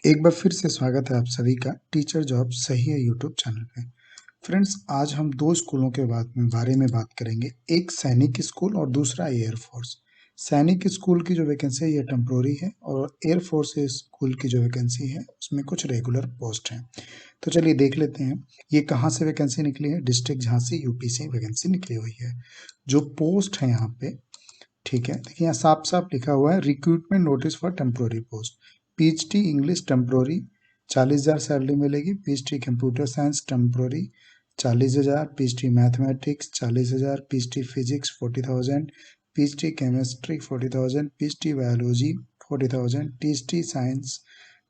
एक बार फिर से स्वागत है आप सभी का टीचर जॉब सही है यूट्यूब चैनल पे। फ्रेंड्स, आज हम दो स्कूलों के बारे में बात करेंगे। एक सैनिक स्कूल और दूसरा एयरफोर्स। सैनिक स्कूल की जो वैकेंसी है ये टेम्प्रोरी है और एयरफोर्स स्कूल की जो वैकेंसी है उसमें कुछ रेगुलर पोस्ट हैं। तो चलिए देख लेते हैं ये कहाँ से वैकेंसी निकली है। डिस्ट्रिक्ट झांसी यूपी से वैकेंसी निकली हुई है। जो पोस्ट है यहाँ पे, ठीक है, देखिए यहाँ साफ साफ लिखा हुआ है recruitment notice for temporary post. PhD English temporary 40,000 salary मिलेगी। PhD computer science temporary 40,000। PhD mathematics 40,000। PhD physics 40,000। PhD chemistry 40,000। PhD biology 40,000। THD science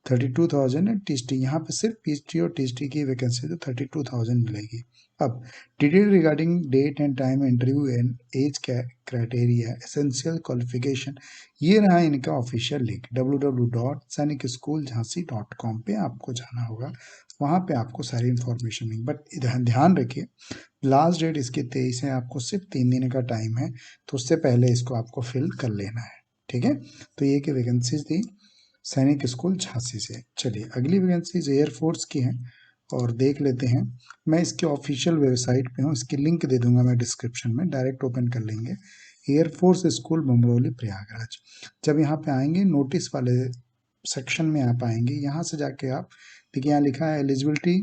32,000 है। टीएचडी यहाँ पे सिर्फ पीएचडी और टीएचडी की वैकेंसी तो 32,000 मिलेगी। अब detail regarding date and time interview and age criteria essential qualification, ये रहा इनका ऑफिशियल लिंक www.sainikschooljhansi.com पे आपको जाना होगा। वहाँ पे आपको सारी इन्फॉर्मेशन मिलेगी। बट ध्यान रखिए, लास्ट डेट इसकी 23 है। आपको सिर्फ 3 दिन का टाइम है, तो उससे पहले इसको आपको फिल कर लेना है। ठीक है, तो ये की वैकेंसीज थी सैनिक स्कूल झांसी से। चलिए अगली वैकेंसीज एयरफोर्स की हैं और देख लेते हैं। मैं इसके ऑफिशियल वेबसाइट पे हूँ, इसकी लिंक दे दूंगा मैं डिस्क्रिप्शन में, डायरेक्ट ओपन कर लेंगे। Air force school Bamrauli Prayagraj. जब यहाँ पे आएंगे नोटिस वाले सेक्शन में आप आएंगे, यहाँ से जाके आप देखिए यहाँ लिखा है eligibility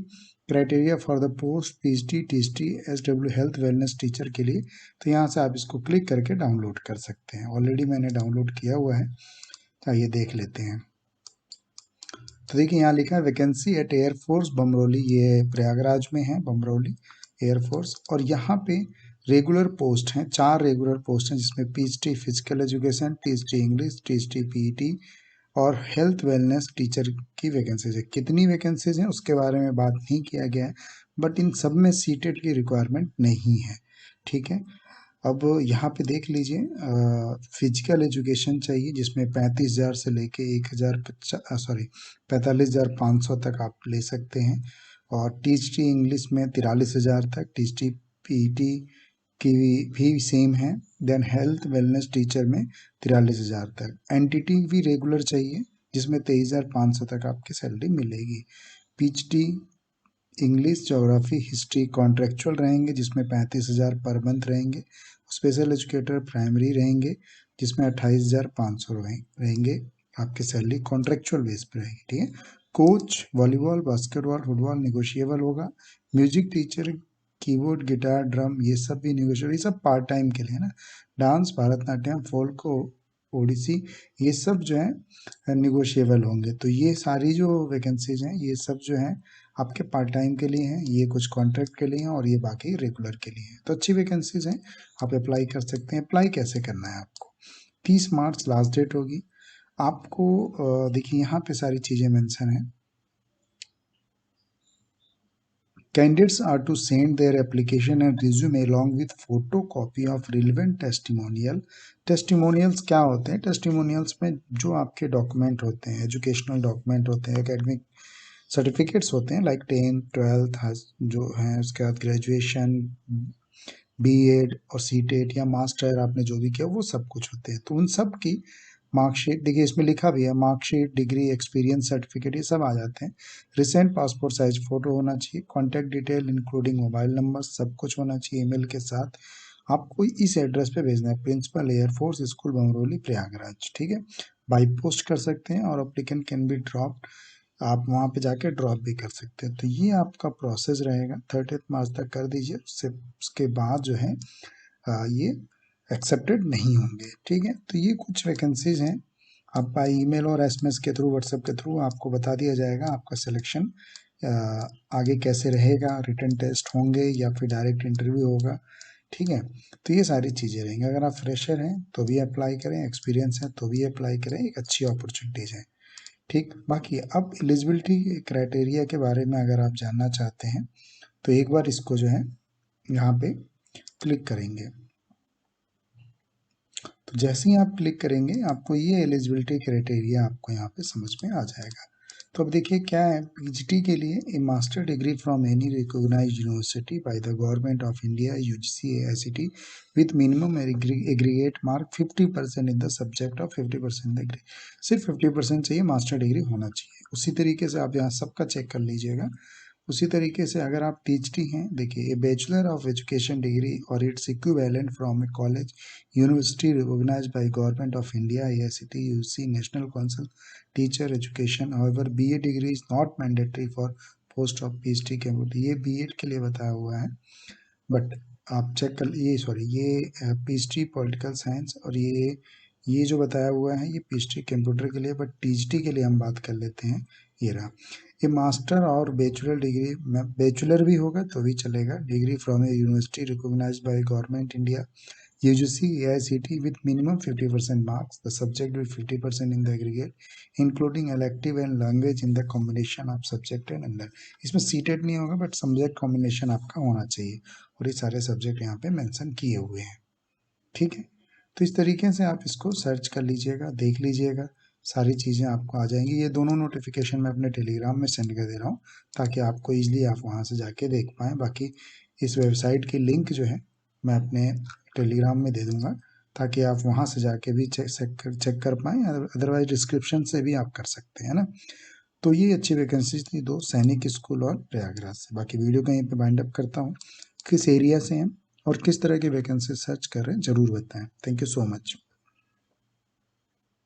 criteria for the post PhD THD SW health wellness teacher के लिए। तो यहाँ से आप इसको क्लिक करके डाउनलोड कर सकते हैं। ऑलरेडी मैंने डाउनलोड किया हुआ है, आइए देख लेते हैं। तो देखिए यहाँ लिखा है वैकेंसी एट एयरफोर्स बमरौली, ये प्रयागराज में है बमरौली एयरफोर्स। और यहाँ पे रेगुलर पोस्ट हैं, 4 रेगुलर पोस्ट हैं, जिसमें PhD physical education, THD English, THD PET और हेल्थ वेलनेस टीचर की वैकेंसीज है। कितनी वैकेंसीज हैं उसके बारे में बात नहीं किया गया है, बट इन सब में सीटेट की रिक्वायरमेंट नहीं है। ठीक है, अब यहाँ पे देख लीजिए फिजिकल एजुकेशन चाहिए, जिसमें 35,000 से लेके 45,500 तक आप ले सकते हैं। और टीएचडी इंग्लिश में 43,000 तक। टीएचडी पीईटी की भी सेम है। देन हेल्थ वेलनेस टीचर में 43,000 तक। एनटीटी भी रेगुलर चाहिए, जिसमें 23,500 तक आपकी सैलरी मिलेगी। PhD English geography history contractual रहेंगे, जिसमें 35,000 पर मंथ रहेंगे। स्पेशल एजुकेटर प्राइमरी रहेंगे, जिसमें 28,500 रहेंगे। आपकी सैलरी कॉन्ट्रेक्चुअल बेस पर रहेगी। ठीक है, coach volleyball basketball football negotiable होगा। Music teacher keyboard guitar drum ये सब भी निगोशिएबल, ये सब पार्ट टाइम के लिए ना। डांस भरतनाट्यम फोल्क ओडिसी ये सब जो है निगोशिएबल होंगे। तो ये सारी जो वैकेंसीज हैं ये सब जो है आपके पार्ट टाइम के लिए हैं, ये कुछ कॉन्ट्रैक्ट के लिए हैं और ये बाकी रेगुलर के लिए हैं। तो अच्छी वैकेंसीज हैं, आप अप्लाई कर सकते हैं। अप्लाई कैसे करना है आपको, 30 मार्च लास्ट डेट होगी आपको। देखिए यहाँ पे सारी चीज़ें मेंशन हैं। Candidates are to send their application and resume along with photocopy of relevant testimonial। Testimonials क्या होते हैं? टेस्टिमोनियल्स में जो आपके डॉक्यूमेंट होते हैं, एजुकेशनल डॉक्यूमेंट होते हैं, एकेडमिक सर्टिफिकेट्स होते हैं, लाइक 10th 12th जो हैं, उसके बाद ग्रेजुएशन बीएड और सीटेट या मास्टर आपने जो भी किया वो सब कुछ होते हैं। तो उन सब की मार्कशीट, देखिए इसमें लिखा भी है मार्कशीट डिग्री एक्सपीरियंस सर्टिफिकेट ये सब आ जाते हैं। रिसेंट पासपोर्ट साइज फोटो होना चाहिए। Contact detail including mobile number सब कुछ होना चाहिए ईमेल के साथ। आपको इस एड्रेस पे भेजना है, principal airforce school Bamrauli Prayagraj. ठीक है, बाई पोस्ट कर सकते हैं और अप्लीकेंट कैन बी ड्रॉप, आप वहाँ पे जाके ड्रॉप भी कर सकते हैं। तो ये आपका प्रोसेस रहेगा, 30 मार्च तक कर दीजिए। उसके बाद जो है ये एक्सेप्टेड नहीं होंगे। ठीक है, तो ये कुछ वैकेंसीज हैं। आप ईमेल और एसएमएस के थ्रू व्हाट्सएप के थ्रू आपको बता दिया जाएगा आपका सिलेक्शन आगे कैसे रहेगा, रिटन टेस्ट होंगे या फिर डायरेक्ट इंटरव्यू होगा। ठीक है, तो ये सारी चीज़ें रहेंगी। अगर आप फ्रेशर हैं तो भी अप्लाई करें, एक्सपीरियंस है तो भी अप्लाई करें, एक अच्छी अपॉर्चुनिटीज़ है। ठीक, बाकी अब एलिजिबिलिटी क्राइटेरिया के बारे में अगर आप जानना चाहते हैं तो एक बार इसको जो है यहाँ पे क्लिक करेंगे। तो जैसे ही आप क्लिक करेंगे आपको ये एलिजिबिलिटी क्राइटेरिया आपको यहाँ पे समझ में आ जाएगा। तो अब देखिए क्या है, पीएचडी के लिए a master degree from any recognised university by the government of India UGC AICTE with minimum aggregate mark 50% in the subject of 50% degree. सिर्फ 50% चाहिए, मास्टर डिग्री होना चाहिए। उसी तरीके से आप यहाँ सबका चेक कर लीजिएगा। उसी तरीके से अगर आप पीएचडी हैं, देखिए a bachelor of education degree और its equivalent from a college university recognized by government of India AICT UGC national council teacher education. However BA degree is not mandatory for post of PhD candidate. ये BEd के लिए बताया हुआ है, but आप check कर, ये sorry, ये पीएचडी पॉलिटिकल साइंस, और ये जो बताया हुआ है ये पीएचडी कंप्यूटर के लिए, बट पीएचडी के लिए हम बात कर लेते हैं। ये रहा, ये मास्टर और बैचलर डिग्री, बैचलर भी होगा तो भी चलेगा, degree from a university recognized by government India UGC AICT with minimum 50% marks. The subject with 50% in the aggregate, including elective and language in the combination of subject and under। इसमें CTET नहीं होगा, but subject combination आपका होना चाहिए, और ये सारे subject यहाँ पे मेंशन किए हुए हैं। ठीक है, तो इस तरीके से आप इसको सर्च कर लीजिएगा, देख लीजिएगा, सारी चीज़ें आपको आ जाएंगी। ये दोनों नोटिफिकेशन मैं अपने टेलीग्राम में सेंड कर दे रहा हूँ, ताकि आपको ईजिली आप वहाँ से जाके देख पाएँ। बाकी इस वेबसाइट की लिंक जो है मैं अपने टेलीग्राम में दे दूँगा, ताकि आप वहाँ से जाके भी चेक कर पाएँ, अदरवाइज डिस्क्रिप्शन से भी आप कर सकते हैं ना। तो ये अच्छी वैकेंसीज थी दो, सैनिक स्कूल और प्रयागराज से। बाकी वीडियो को यहीं पे बाइंड अप करता हूँ। किस एरिया से हैं और किस तरह की वैकेंसी सर्च कर रहे हैं ज़रूर बताएं। Thank you so much.